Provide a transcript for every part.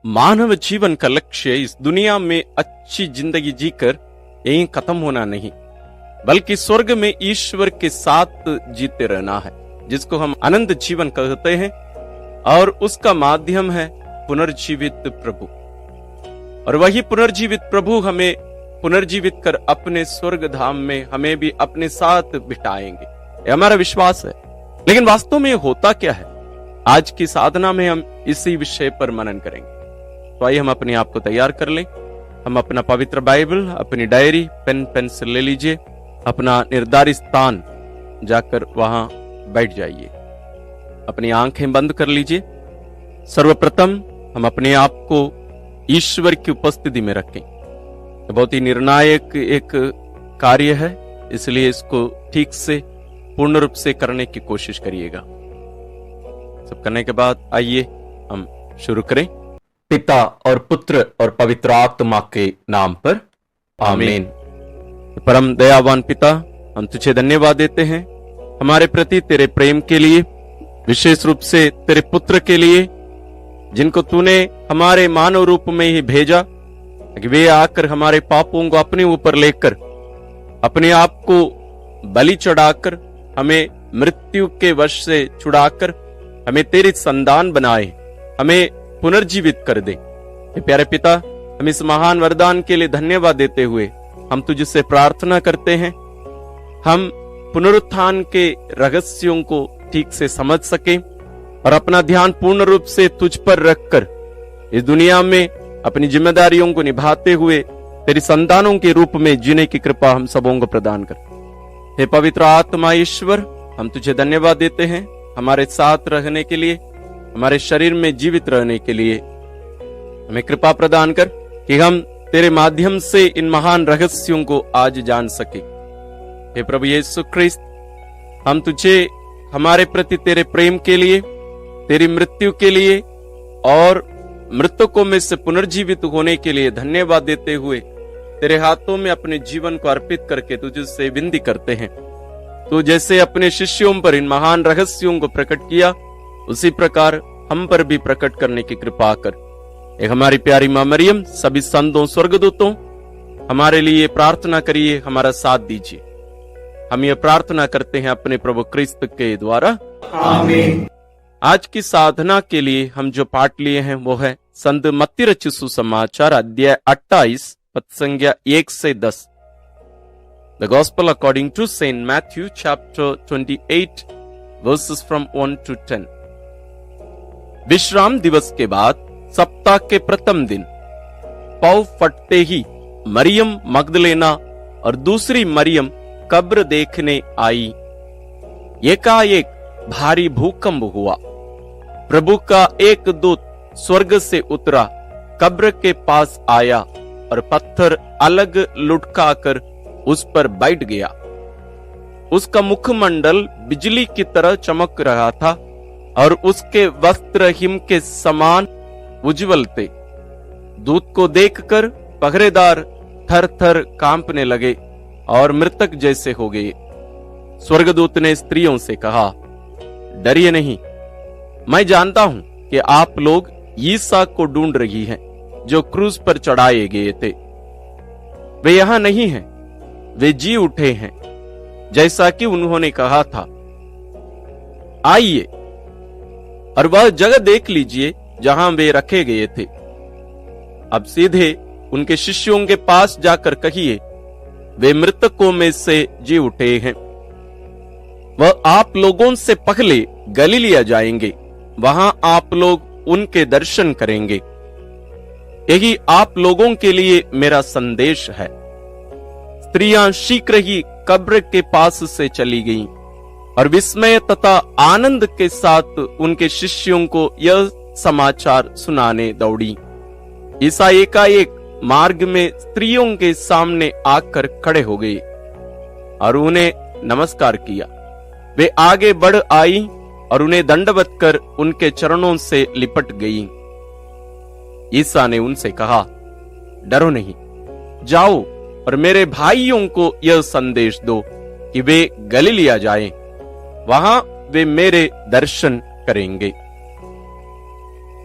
मानव जीवन का लक्ष्य इस दुनिया में अच्छी जिंदगी जीकर यहीं खत्म होना नहीं, बल्कि स्वर्ग में ईश्वर के साथ जीते रहना है, जिसको हम अनंत जीवन कहते हैं। और उसका माध्यम है पुनर्जीवित प्रभु। और वही पुनर्जीवित प्रभु हमें पुनर्जीवित कर अपने स्वर्ग धाम में हमें भी अपने साथ बिठाएंगे, यह हमारा विश्वास है। लेकिन वास्तव में होता क्या है, आज की साधना में हम इसी विषय पर मनन करेंगे। तो आइए हम अपने आप को तैयार कर लें। हम अपना पवित्र बाइबल, अपनी डायरी, पेन पेंसिल ले लीजिए, अपना निर्धारित स्थान जाकर वहां बैठ जाइए, अपनी आंखें बंद कर लीजिए। सर्वप्रथम हम अपने आप को ईश्वर की उपस्थिति में रखें। बहुत ही निर्णायक एक कार्य है, इसलिए इसको ठीक से पूर्ण रूप से करने की कोशिश करिएगा। सब करने के बाद आइए हम शुरू करें। पिता और पुत्र और पवित्र आत्मा के नाम पर आमीन। परम दयावान पिता, हम तुझे धन्यवाद देते हैं हमारे प्रति तेरे प्रेम के लिए, विशेष रूप से तेरे पुत्र के लिए, जिनको तूने हमारे मानव रूप में ही भेजा कि वे आकर हमारे पापों को अपने ऊपर लेकर अपने आप को बलि चढ़ाकर हमें मृत्यु के वश से छुड़ाकर हमें तेरी संतान बनाए, हमें पुनर्जीवित कर दे। प्यारे पिता, हम इस महान वरदान के लिए धन्यवाद देते हुए हम तुझसे प्रार्थना करते हैं, हम पुनरुत्थान के रहस्यों को ठीक से समझ सके और अपना ध्यान पूर्ण रूप से तुझ पर रखकर इस दुनिया में अपनी जिम्मेदारियों को निभाते हुए तेरी संतानों के रूप में जीने की कृपा हम सबों को प्रदान कर। हे पवित्र आत्मा ईश्वर, हम तुझे धन्यवाद देते हैं हमारे साथ रहने के लिए, हमारे शरीर में जीवित रहने के लिए। हमें कृपा प्रदान कर कि हम तेरे माध्यम से इन महान रहस्यों को आज जान सके। हे प्रभु यीशु ख्रिस्त, हम तुझे हमारे प्रति तेरे प्रेम के लिए, तेरी मृत्यु के लिए और मृतकों में से पुनर्जीवित होने के लिए धन्यवाद देते हुए तेरे हाथों में अपने जीवन को अर्पित करके तुझसे विनती करते हैं। तू जैसे अपने शिष्यों पर इन महान रहस्यों को प्रकट किया, उसी प्रकार हम पर भी प्रकट करने की कृपा कर। एक हमारी प्यारी मां मरियम, सभी संतों, स्वर्गदूतों, हमारे लिए प्रार्थना करिए, हमारा साथ दीजिए। हम ये प्रार्थना करते हैं अपने प्रभु क्रिस्त के द्वारा, आमीन। आज की साधना के लिए हम जो पाठ लिए हैं वो है संत मत्ती रचित सुसमाचार अध्याय 28 पद संख्या 1 से 10। The Gospel according to Saint Matthew chapter 28 verses from 1 to 10। विश्राम दिवस के बाद सप्ताह के प्रथम दिन पौ फटते ही मरियम मगदलेना और दूसरी मरियम कब्र देखने आई। एकाएक भारी भूकंप हुआ, प्रभु का एक दूत स्वर्ग से उतरा, कब्र के पास आया और पत्थर अलग लुढ़काकर उस पर बैठ गया। उसका मुखमंडल बिजली की तरह चमक रहा था और उसके वस्त्र हिम के समान उज्जवल थे। दूत को देखकर पहरेदार थर थर कांपने लगे और मृतक जैसे हो गए। स्वर्गदूत ने स्त्रियों से कहा, डरिए नहीं, मैं जानता हूं कि आप लोग यीशु को ढूंढ रही हैं, जो क्रूस पर चढ़ाए गए थे। वे यहां नहीं हैं, वे जी उठे हैं, जैसा कि उन्होंने कहा था। आइए और वह जगह देख लीजिए जहां वे रखे गए थे। अब सीधे उनके शिष्यों के पास जाकर कहिए, वे मृतकों में से जी उठे हैं। वह आप लोगों से पहले गलीलिया जाएंगे, वहां आप लोग उनके दर्शन करेंगे। यही आप लोगों के लिए मेरा संदेश है। स्त्रियां शीघ्र ही कब्र के पास से चली गईं और विस्मय तथा आनंद के साथ उनके शिष्यों को यह समाचार सुनाने दौड़ी। ईसा एकाएक मार्ग में स्त्रियों के सामने आकर खड़े हो गए और उन्हें नमस्कार किया। वे आगे बढ़ आई और उन्हें दंडवत कर उनके चरणों से लिपट गई। ईसा ने उनसे कहा, डरो नहीं, जाओ और मेरे भाइयों को यह संदेश दो कि वे गलीलिया जाएं, वहां वे मेरे दर्शन करेंगे।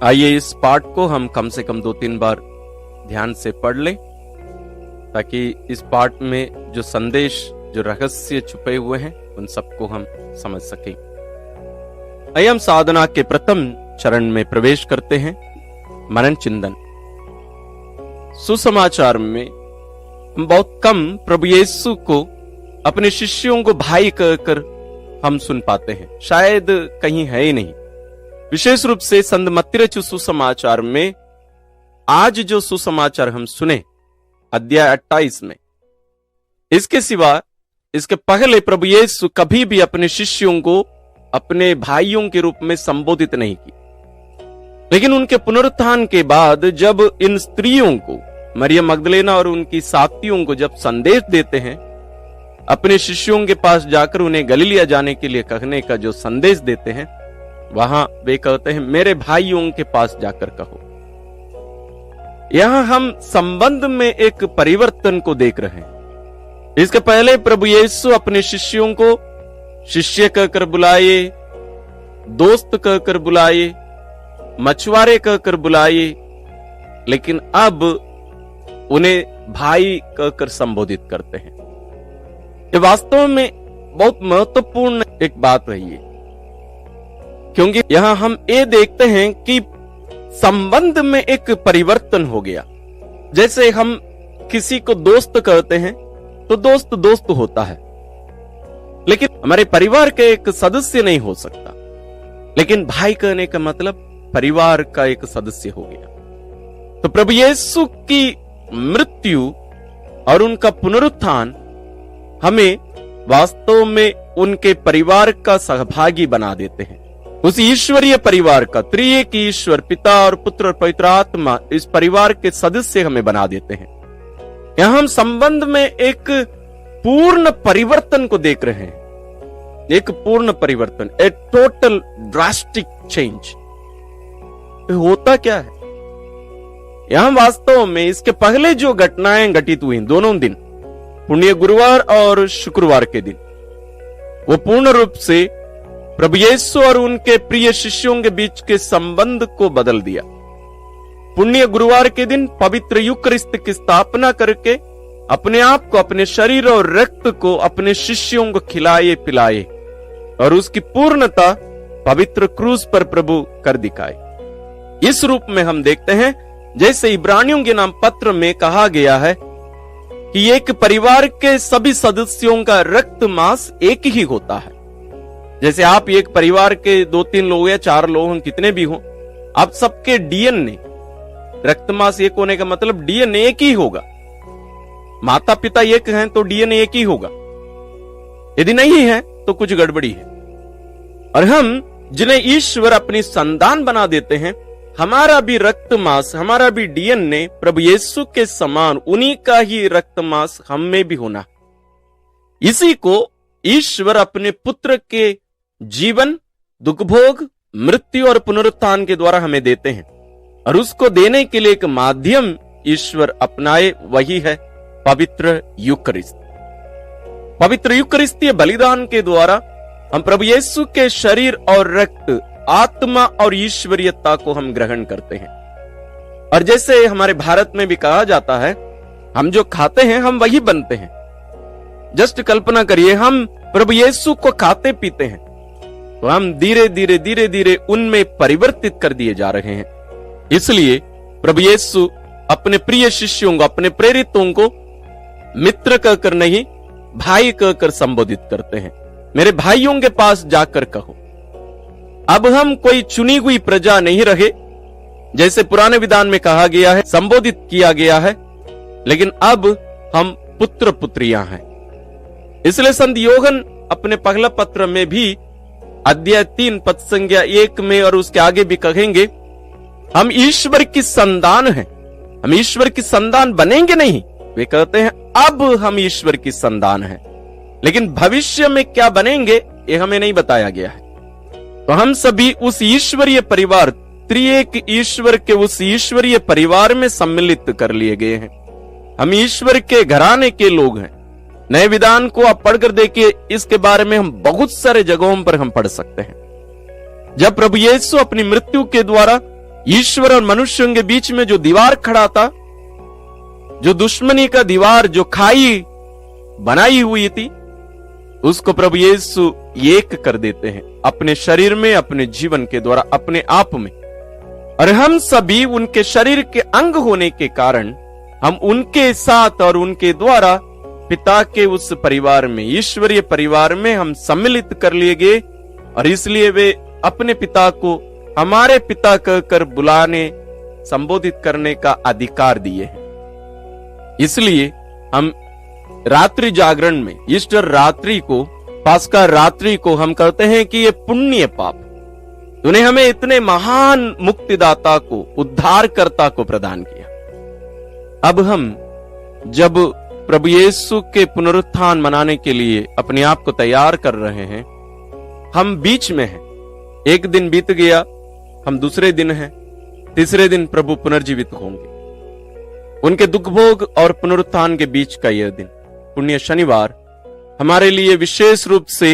आइए इस पाठ को हम कम से कम 2-3 बार ध्यान से पढ़ लें, ताकि इस पाठ में जो संदेश, जो रहस्य छुपे हुए हैं, उन सबको हम समझ सकें। आइए हम साधना के प्रथम चरण में प्रवेश करते हैं, मनन चिंतन। सुसमाचार में बहुत कम प्रभु यीशु को अपने शिष्यों को भाई कहकर हम सुन पाते हैं, शायद कहीं है ही नहीं। विशेष रूप से संत मत्ती रचित सुसमाचार में आज जो सुसमाचार हम सुने अध्याय 28 में, इसके सिवा इसके पहले प्रभु यीशु कभी भी अपने शिष्यों को अपने भाइयों के रूप में संबोधित नहीं की। लेकिन उनके पुनरुत्थान के बाद जब इन स्त्रियों को, मरियम मगदलेना और उनकी साथियों को जब संदेश देते हैं, अपने शिष्यों के पास जाकर उन्हें गलीलिया जाने के लिए कहने का जो संदेश देते हैं, वहां वे कहते हैं मेरे भाइयों के पास जाकर कहो। यहां हम संबंध में एक परिवर्तन को देख रहे हैं। इसके पहले प्रभु यीशु अपने शिष्यों को शिष्य कहकर बुलाए, दोस्त कहकर बुलाए, मछुआरे कहकर बुलाए, लेकिन अब उन्हें भाई कहकर संबोधित करते हैं। ये वास्तव में बहुत महत्वपूर्ण एक बात रही है, क्योंकि यहां हम ये देखते हैं कि संबंध में एक परिवर्तन हो गया। जैसे हम किसी को दोस्त कहते हैं तो दोस्त दोस्त होता है, लेकिन हमारे परिवार का एक सदस्य नहीं हो सकता। लेकिन भाई कहने का मतलब परिवार का एक सदस्य हो गया। तो प्रभु यीशु की मृत्यु और उनका पुनरुत्थान हमें वास्तव में उनके परिवार का सहभागी बना देते हैं। उस ईश्वरीय परिवार का, त्रिएक ईश्वर पिता और पुत्र और पवित्र आत्मा, इस परिवार के सदस्य हमें बना देते हैं। यहां हम संबंध में एक पूर्ण परिवर्तन को देख रहे हैं, एक पूर्ण परिवर्तन, ए टोटल ड्रास्टिक चेंज। होता क्या है यहां वास्तव में? इसके पहले जो घटनाएं घटित हुई दोनों दिन, पुण्य गुरुवार और शुक्रवार के दिन, वो पूर्ण रूप से प्रभु यीशु और उनके प्रिय शिष्यों के बीच के संबंध को बदल दिया। पुण्य गुरुवार के दिन पवित्र यूकरिस्त की स्थापना करके अपने आप को, अपने शरीर और रक्त को अपने शिष्यों को खिलाए पिलाए और उसकी पूर्णता पवित्र क्रूस पर प्रभु कर दिखाए। इस रूप में हम देखते हैं, जैसे इब्रानियों के नाम पत्र में कहा गया है कि एक परिवार के सभी सदस्यों का रक्त मांस एक ही होता है। जैसे आप एक परिवार के 2-3 लोग या 4 लोग कितने भी हों, आप सबके डीएनए, रक्त मांस एक होने का मतलब डीएनए एक ही होगा। माता पिता एक हैं तो डीएनए एक ही होगा, यदि नहीं है तो कुछ गड़बड़ी है। और हम जिन्हें ईश्वर अपनी संतान बना देते हैं, हमारा भी रक्त मांस, हमारा भी डीएनए प्रभु यीशु के समान, उन्हीं का ही रक्त मांस हम में भी होना। इसी को ईश्वर अपने पुत्र के जीवन, दुख भोग, मृत्यु और पुनरुत्थान के द्वारा हमें देते हैं। और उसको देने के लिए एक माध्यम ईश्वर अपनाए, वही है पवित्र यूकरिस्त। पवित्र यूकरिस्तीय बलिदान के द्वारा हम प्रभु यीशु के शरीर और रक्त, आत्मा और ईश्वरीयता को हम ग्रहण करते हैं। और जैसे हमारे भारत में भी कहा जाता है, हम जो खाते हैं हम वही बनते हैं। जस्ट कल्पना करिए, हम प्रभु यीशु को खाते पीते हैं तो हम धीरे धीरे उनमें परिवर्तित कर दिए जा रहे हैं। इसलिए प्रभु यीशु अपने प्रिय शिष्यों को, अपने प्रेरितों को मित्र कहकर नहीं, भाई कहकर संबोधित करते हैं। मेरे भाइयों के पास जाकर कहो। अब हम कोई चुनी हुई प्रजा नहीं रहे, जैसे पुराने विधान में कहा गया है, संबोधित किया गया है, लेकिन अब हम पुत्र पुत्रियां हैं। इसलिए संत योहन अपने पहला पत्र में भी अध्याय 3 पद संख्या 1 में और उसके आगे भी कहेंगे, हम ईश्वर की संतान हैं। हम ईश्वर की संतान बनेंगे नहीं, वे कहते हैं अब हम ईश्वर की संतान हैं, लेकिन भविष्य में क्या बनेंगे ये हमें नहीं बताया गया है। तो हम सभी उस ईश्वरीय परिवार, त्रिएक ईश्वर के उस ईश्वरीय परिवार में सम्मिलित कर लिए गए हैं। हम ईश्वर के घराने के लोग हैं। नए विधान को आप पढ़कर देखिए, इसके बारे में हम बहुत सारे जगहों पर हम पढ़ सकते हैं। जब प्रभु यीशु अपनी मृत्यु के द्वारा ईश्वर और मनुष्यों के बीच में जो दीवार खड़ा था, जो दुश्मनी का दीवार, जो खाई बनाई हुई थी, उसको प्रभु यीशु एक कर देते हैं अपने शरीर में, अपने जीवन के द्वारा, अपने आप में। और हम सभी उनके शरीर के अंग होने के कारण हम उनके साथ और उनके द्वारा पिता के उस परिवार में, ईश्वरीय परिवार में हम सम्मिलित कर लिए गए। और इसलिए वे अपने पिता को हमारे पिता कहकर बुलाने, संबोधित करने का अधिकार दिए हैं। इसलिए हम रात्रि जागरण में, ईस्टर रात्रि को, पास्का रात्रि को हम कहते हैं कि ये पुण्य पाप, तूने हमें इतने महान मुक्तिदाता को, उद्धारकर्ता को प्रदान किया। अब हम जब प्रभु यीशु के पुनरुत्थान मनाने के लिए अपने आप को तैयार कर रहे हैं, हम बीच में हैं। एक दिन बीत गया, हम दूसरे दिन हैं, तीसरे दिन प्रभु पुनर्जीवित होंगे। उनके दुख भोग और पुनरुत्थान के बीच का यह दिन, पुण्य शनिवार, हमारे लिए विशेष रूप से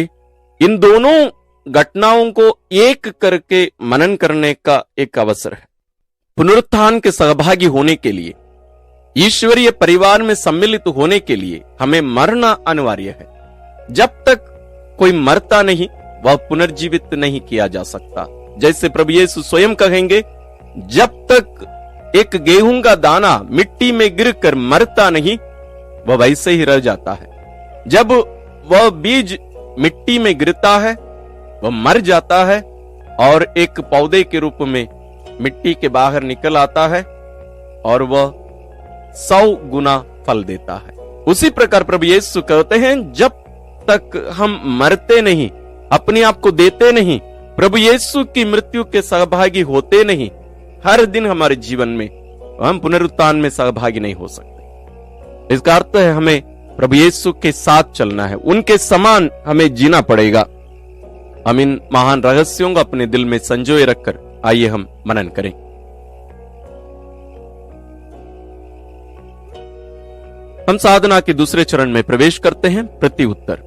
इन दोनों घटनाओं को एक करके मनन करने का एक अवसर है। पुनरुत्थान के सहभागी होने के लिए, ईश्वरीय परिवार में सम्मिलित होने के लिए हमें मरना अनिवार्य है। जब तक कोई मरता नहीं, वह पुनर्जीवित नहीं किया जा सकता। जैसे प्रभु यीशु स्वयं कहेंगे, जब तक एक गेहूं का दाना मिट्टी में गिरकर मरता नहीं, वह वैसे ही रह जाता है। जब वह बीज मिट्टी में गिरता है, वह मर जाता है और एक पौधे के रूप में मिट्टी के बाहर निकल आता है और वह 100 गुना फल देता है। उसी प्रकार प्रभु यीशु कहते हैं, जब तक हम मरते नहीं, अपने आप को देते नहीं, प्रभु यीशु की मृत्यु के सहभागी होते नहीं, हर दिन हमारे जीवन में हम पुनरुत्थान में सहभागी नहीं हो सकते। इसका अर्थ है हमें प्रभु यीशु के साथ चलना है, उनके समान हमें जीना पड़ेगा। हम इन महान रहस्यों को अपने दिल में संजोए रखकर आइए हम मनन करें। हम साधना के दूसरे चरण में प्रवेश करते हैं, प्रति उत्तर।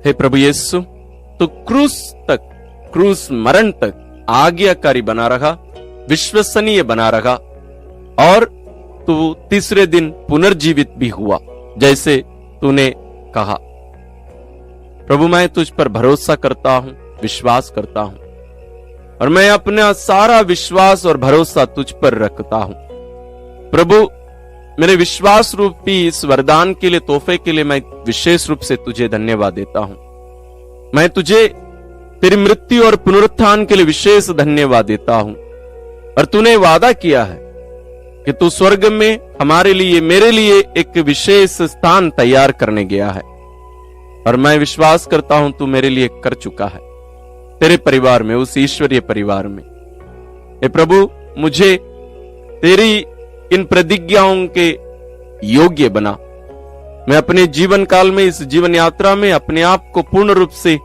हे प्रभु यीशु, तू क्रूस मरण तक आज्ञाकारी बना रहा, विश्वसनीय बना रहा और तू तीसरे दिन पुनर्जीवित भी हुआ, जैसे तूने कहा। प्रभु, मैं तुझ पर भरोसा करता हूं, विश्वास करता हूं और मैं अपना सारा विश्वास और भरोसा तुझ पर रखता हूं। प्रभु, मेरे विश्वास रूपी इस वरदान के लिए, तोहफे के लिए मैं विशेष रूप से तुझे धन्यवाद देता हूं। मैं तुझे तेरी मृत्यु और पुनरुत्थान के लिए विशेष धन्यवाद देता हूं। और तूने वादा किया है कि तू स्वर्ग में हमारे लिए, मेरे लिए एक विशेष स्थान तैयार करने गया है और मैं विश्वास करता हूं तू मेरे लिए कर चुका है, तेरे परिवार में, उस ईश्वरीय परिवार में। हे प्रभु, मुझे तेरी इन प्रतिज्ञाओं के योग्य बना। मैं अपने जीवन काल में, इस जीवन यात्रा में अपने आप को पूर्ण रूप से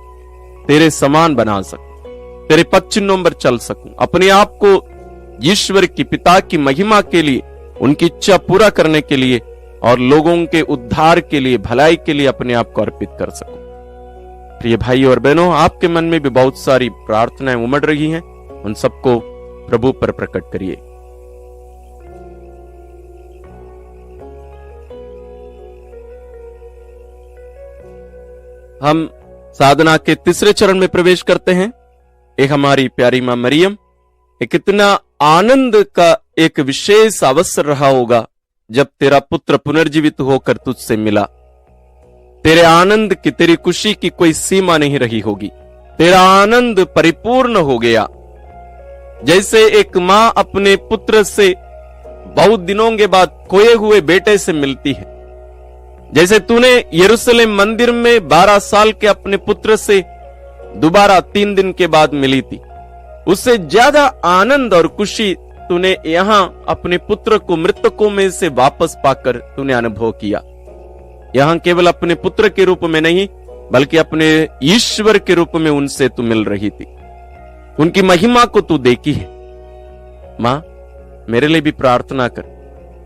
तेरे समान बना सकूं, तेरे पद चिन्हों पर चल सकूं, अपने आप को ईश्वर की, पिता की महिमा के लिए, उनकी इच्छा पूरा करने के लिए और लोगों के उद्धार के लिए, भलाई के लिए अपने आप को अर्पित कर सकूं। प्रिय भाई और बहनों, आपके मन में भी बहुत सारी प्रार्थनाएं उमड़ रही हैं, उन सबको प्रभु पर प्रकट करिए। हम साधना के तीसरे चरण में प्रवेश करते हैं। एक हमारी प्यारी मां मरियम, एक इतना आनंद का एक विशेष अवसर रहा होगा जब तेरा पुत्र पुनर्जीवित होकर तुझसे मिला। तेरे आनंद की, तेरी खुशी की कोई सीमा नहीं रही होगी। तेरा आनंद परिपूर्ण हो गया। जैसे एक मां अपने पुत्र से बहुत दिनों के बाद खोए हुए बेटे से मिलती है, जैसे तूने यरूशलेम मंदिर में 12 साल के अपने पुत्र से दोबारा 3 दिन के बाद मिली थी, उससे ज्यादा आनंद और खुशी तूने यहां अपने पुत्र को मृतकों में से वापस पाकर तूने अनुभव किया। यहां केवल अपने पुत्र के रूप में नहीं, बल्कि अपने ईश्वर के रूप में उनसे तू मिल रही थी। उनकी महिमा को तू देखी है। मां, मेरे लिए भी प्रार्थना कर,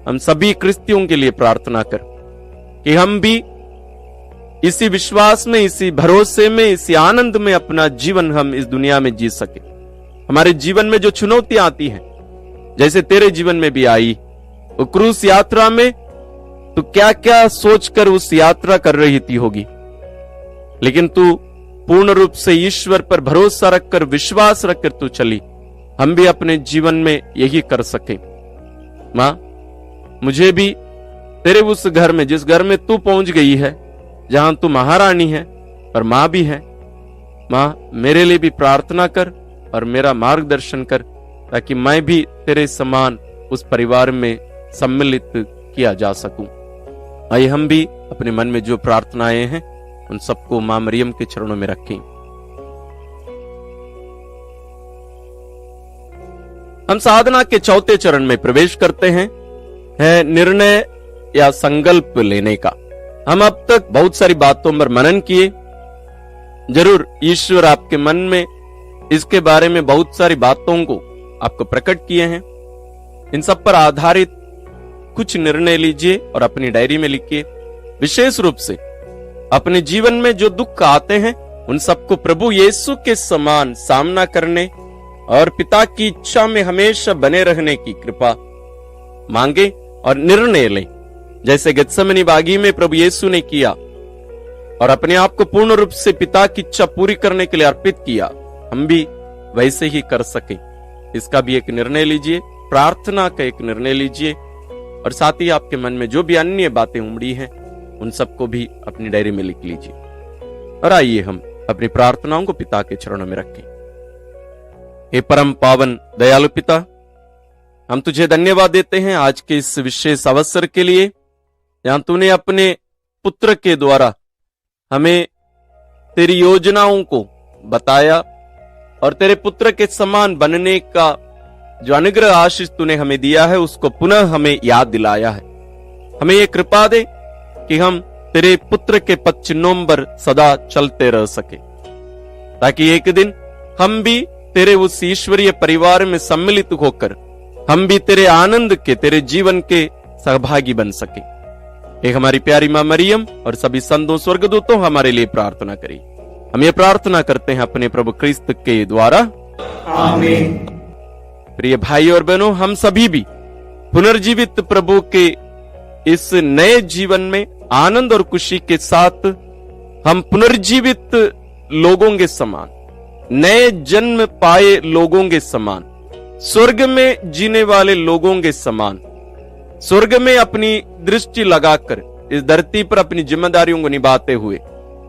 हम सभी क्रिस्तियों के लिए प्रार्थना कर कि हम भी इसी विश्वास में, इसी भरोसे में, इसी आनंद में अपना जीवन हम इस दुनिया में जी सके। हमारे जीवन में जो चुनौतियां आती हैं, जैसे तेरे जीवन में भी आई, वो क्रूस यात्रा में तू क्या क्या सोचकर उस यात्रा कर रही थी होगी, लेकिन तू पूर्ण रूप से ईश्वर पर भरोसा रखकर, विश्वास रखकर तू चली। हम भी अपने जीवन में यही कर सके। मां, मुझे भी तेरे उस घर में, जिस घर में तू पहुंच गई है, जहां तू महारानी है और मां भी है, मां मेरे लिए भी प्रार्थना कर और मेरा मार्गदर्शन कर, ताकि मैं भी तेरे समान उस परिवार में सम्मिलित किया जा सकूं। आइए हम भी अपने मन में जो प्रार्थनाएं हैं उन सबको मां मरियम के चरणों में रखें। हम साधना के चौथे चरण में प्रवेश करते हैं, है निर्णय या संकल्प लेने का। हम अब तक बहुत सारी बातों पर मनन किए। जरूर ईश्वर आपके मन में इसके बारे में बहुत सारी बातों को आपको प्रकट किए हैं। इन सब पर आधारित कुछ निर्णय लीजिए और अपनी डायरी में लिखिए। विशेष रूप से अपने जीवन में जो दुख आते हैं उन सबको प्रभु यीशु के समान सामना करने और पिता की इच्छा में हमेशा बने रहने की कृपा मांगे और निर्णय लें, जैसे गेत्सेमनी बागी में प्रभु यीशु ने किया और अपने आप को पूर्ण रूप से पिता की इच्छा पूरी करने के लिए अर्पित किया। हम भी वैसे ही कर सके, इसका भी एक निर्णय लीजिए। प्रार्थना का एक निर्णय लीजिए और साथ ही आपके मन में जो भी अन्य बातें उमड़ी हैं उन सबको भी अपनी डायरी में लिख लीजिए। और आइए हम अपनी प्रार्थनाओं को पिता के चरणों में रखें। हे परम पावन दयालु पिता, हम तुझे धन्यवाद देते हैं आज के इस विशेष अवसर के लिए, जहां तूने अपने पुत्र के द्वारा हमें तेरी योजनाओं को बताया और तेरे पुत्र के समान बनने का जो अनुग्रह आशीष तूने हमें दिया है उसको पुनः हमें याद दिलाया है। हमें ये कृपा दे कि हम तेरे पुत्र के पद चिन्हों पर सदा चलते रह सके, ताकि एक दिन हम भी तेरे उस ईश्वरीय परिवार में सम्मिलित होकर हम भी तेरे आनंद के, तेरे जीवन के सहभागी बन सके। एक हमारी प्यारी मां मरियम और सभी संतों स्वर्गदूतों हमारे लिए प्रार्थना करी। हम ये प्रार्थना करते हैं अपने प्रभु क्रिस्त के द्वारा, आमीन। प्रिय भाई और बहनों, हम सभी भी पुनर्जीवित प्रभु के इस नए जीवन में आनंद और खुशी के साथ हम पुनर्जीवित लोगों के समान, नए जन्म पाए लोगों के समान, स्वर्ग में जीने वाले लोगों के समान, स्वर्ग में अपनी दृष्टि लगाकर इस धरती पर अपनी जिम्मेदारियों को निभाते हुए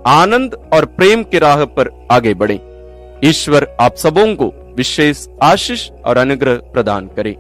आनंद और प्रेम की राह पर आगे बढ़े। ईश्वर आप सबों को विशेष आशीष और अनुग्रह प्रदान करे।